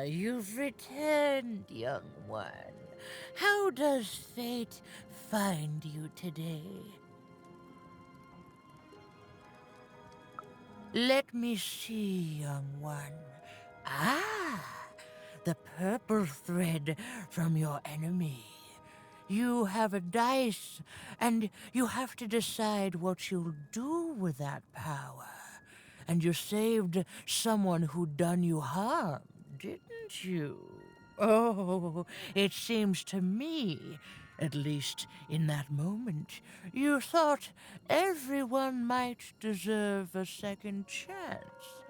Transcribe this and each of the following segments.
You've returned, young one. How does fate find you today? Let me see, young one. The purple thread from your enemy. You have a dice, and you have to decide what you'll do with that power. And you saved someone who'd done you harm, didn't you? Oh, it seems to me, at least in that moment, you thought everyone might deserve a second chance.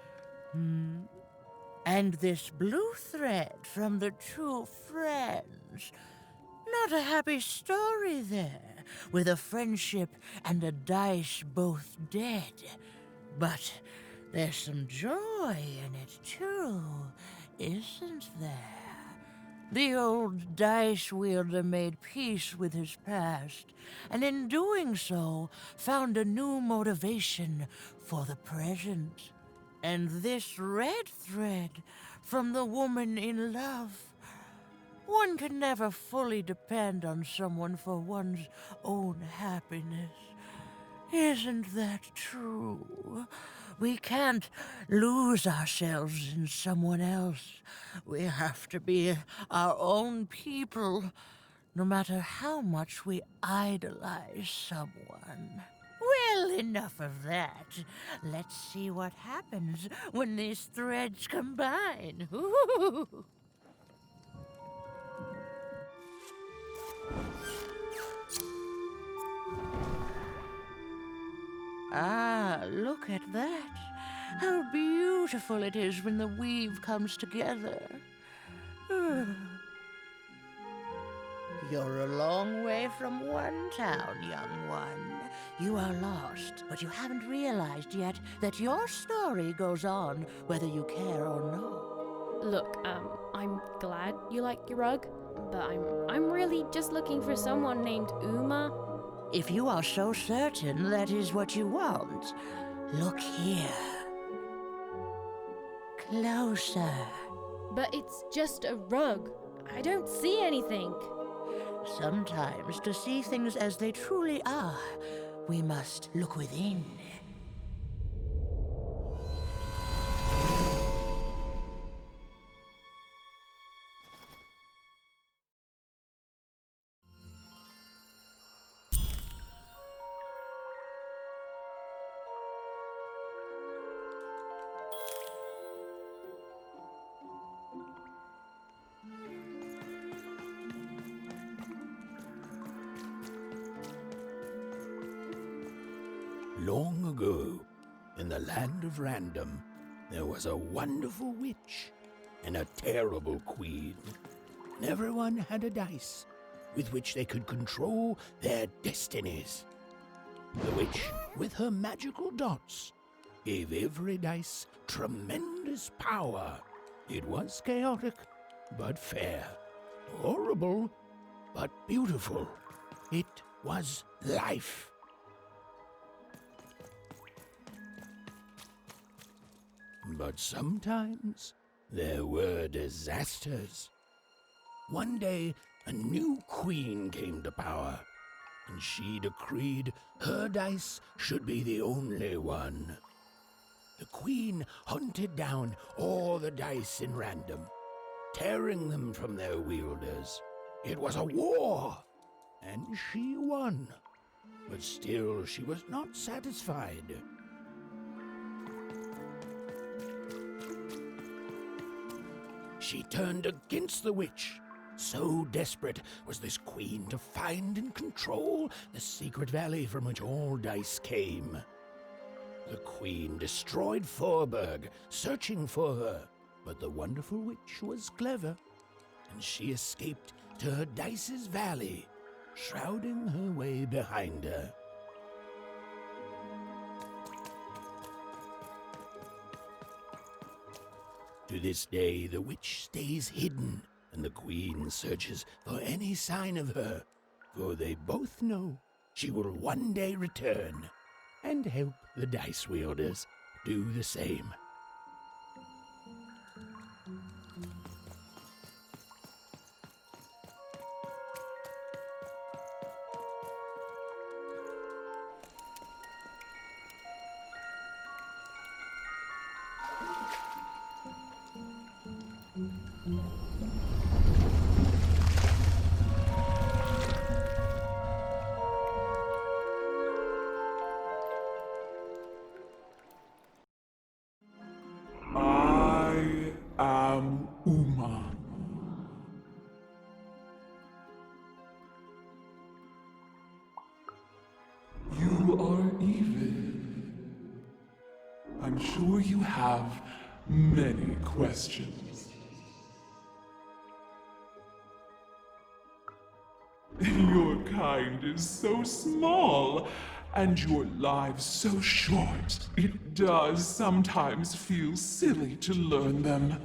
And this blue thread from the two friends. Not a happy story there, with a friendship and a dice both dead. But there's some joy in it, too, isn't there? The old dice wielder made peace with his past, and in doing so, found a new motivation for the present. And this red thread from the woman in love. One can never fully depend on someone for one's own happiness. Isn't that true? We can't lose ourselves in someone else. We have to be our own people, no matter how much we idolize someone. Well, enough of that. Let's see what happens when these threads combine. Ooh. Look at that. How beautiful it is when the weave comes together. You're a long way from one town, young one. You are lost, but you haven't realized yet that your story goes on whether you care or not. Look, I'm glad you like your rug, but I'm really just looking for someone named Ooma. If you are so certain that is what you want, look here. Closer. But it's just a rug. I don't see anything. Sometimes, to see things as they truly are, we must look within. Long ago, in the land of Random, there was a wonderful witch and a terrible queen. And everyone had a dice with which they could control their destinies. The witch, with her magical dots, gave every dice tremendous power. It was chaotic, but fair. Horrible, but beautiful. It was life. But sometimes there were disasters. One day, a new queen came to power, and she decreed her dice should be the only one. The queen hunted down all the dice in Random, tearing them from their wielders. It was a war, and she won. But still, she was not satisfied. She turned against the witch. So desperate was this queen to find and control the secret valley from which all dice came. The queen destroyed Forberg, searching for her, but the wonderful witch was clever, and she escaped to her dice's valley, shrouding her way behind her. To this day, the witch stays hidden, and the queen searches for any sign of her, for they both know she will one day return and help the dice wielders do the same. I am Ooma. You are even. I'm sure you have many questions. Your kind is so small, and your lives so short. It does sometimes feel silly to learn them.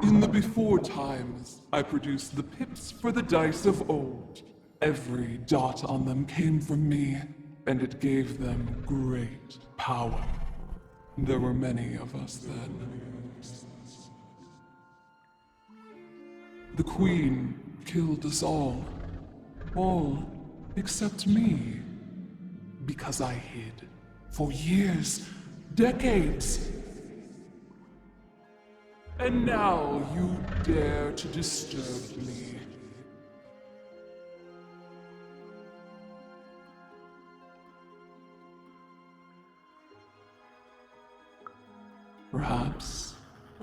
In the before times, I produced the pips for the dice of old. Every dot on them came from me, and it gave them great power. There were many of us then. The Queen killed us all except me, because I hid for years, decades. And now you dare to disturb me.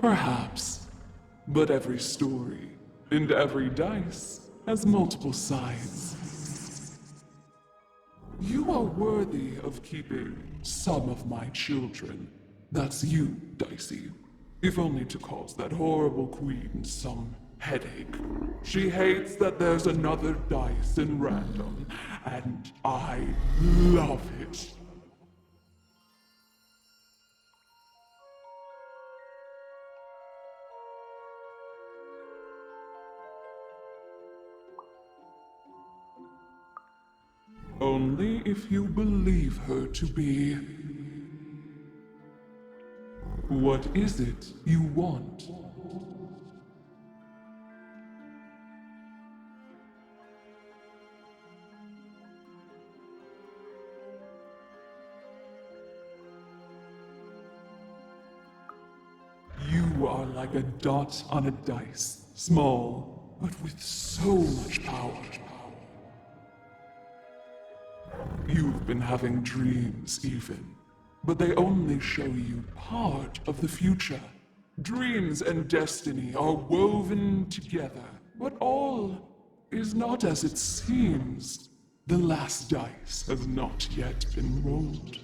Perhaps, but every story and every dice has multiple sides. You are worthy of keeping some of my children. That's you, Dicey. If only to cause that horrible queen some headache. She hates that there's another dice in random, and I love it. Only if you believe her to be. What is it you want? You are like a dot on a dice, small, but with so much power. You've been having dreams, even, but they only show you part of the future. Dreams and destiny are woven together, but all is not as it seems. The last dice has not yet been rolled.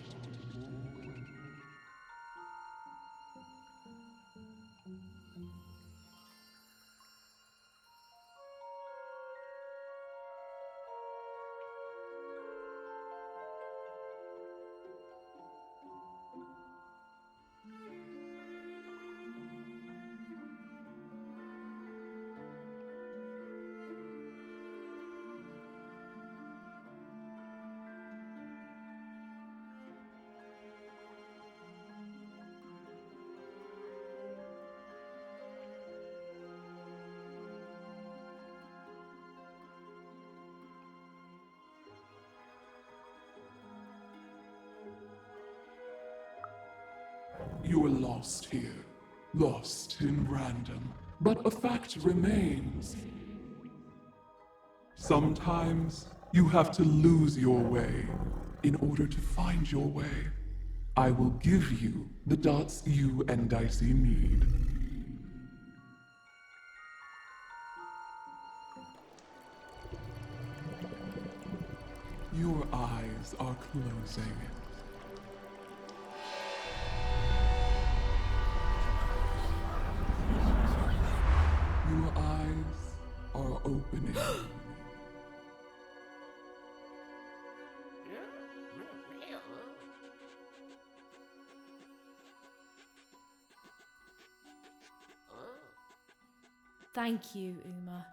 You are lost here, lost in random, but a fact remains. Sometimes you have to lose your way in order to find your way. I will give you the dots you and Dicey need. Your eyes are closing. Your eyes are opening. Thank you, Ooma.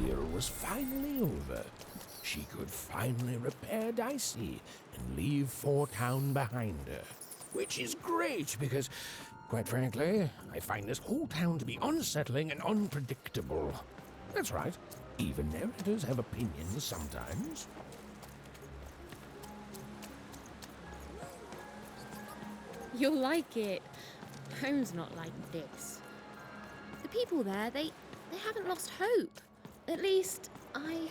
ordeal was finally over. She could finally repair Dicey and leave Four Town behind her. Which is great because, quite frankly, I find this whole town to be unsettling and unpredictable. That's right. Even narrators have opinions sometimes. You'll like it. Home's not like this. The people there, they haven't lost hope. At least, I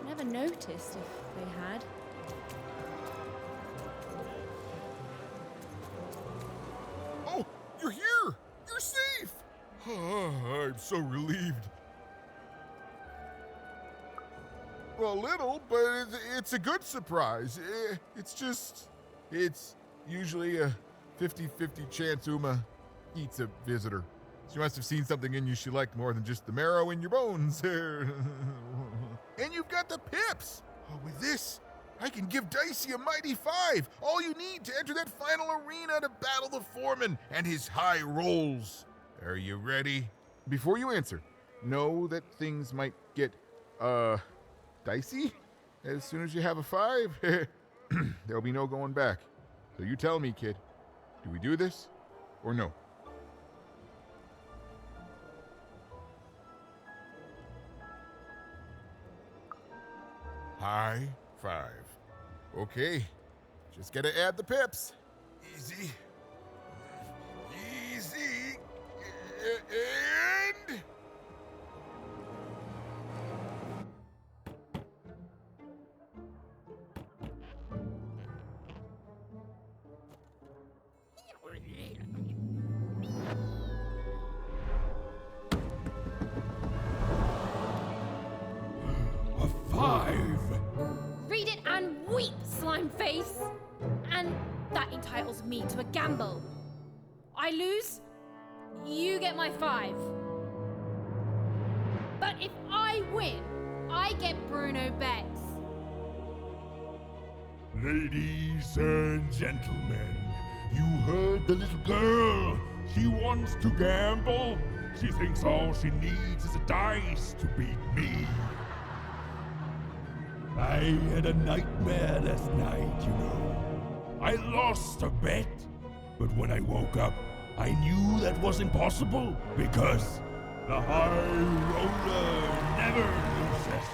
never noticed if they had. Oh, you're here! You're safe! I'm so relieved. Well, a little, but it's a good surprise. It's usually a 50-50 chance Ooma eats a visitor. She must have seen something in you she liked more than just the marrow in your bones. And you've got the pips! Oh, with this, I can give Dicey a mighty 5. All you need to enter that final arena to battle the foreman and his high rolls. Are you ready? Before you answer, know that things might get, dicey as soon as you have a 5. There'll be no going back. So you tell me, kid. Do we do this or no? High 5. Okay. Just gotta add the pips. Easy. Easy. And... A 5! Read it and weep, slime face! And that entitles me to a gamble. I lose, you get my 5. But if I win, I get Bruno Beggs. Ladies and gentlemen, you heard the little girl. She wants to gamble. She thinks all she needs is a dice to beat me. I had a nightmare last night, you know. I lost a bet, but when I woke up, I knew that was impossible because the high roller never loses.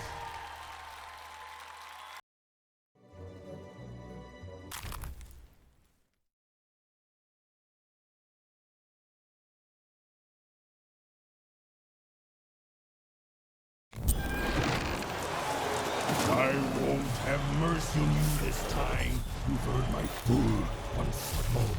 I won't have mercy on you this time. You've heard my full, unstoppable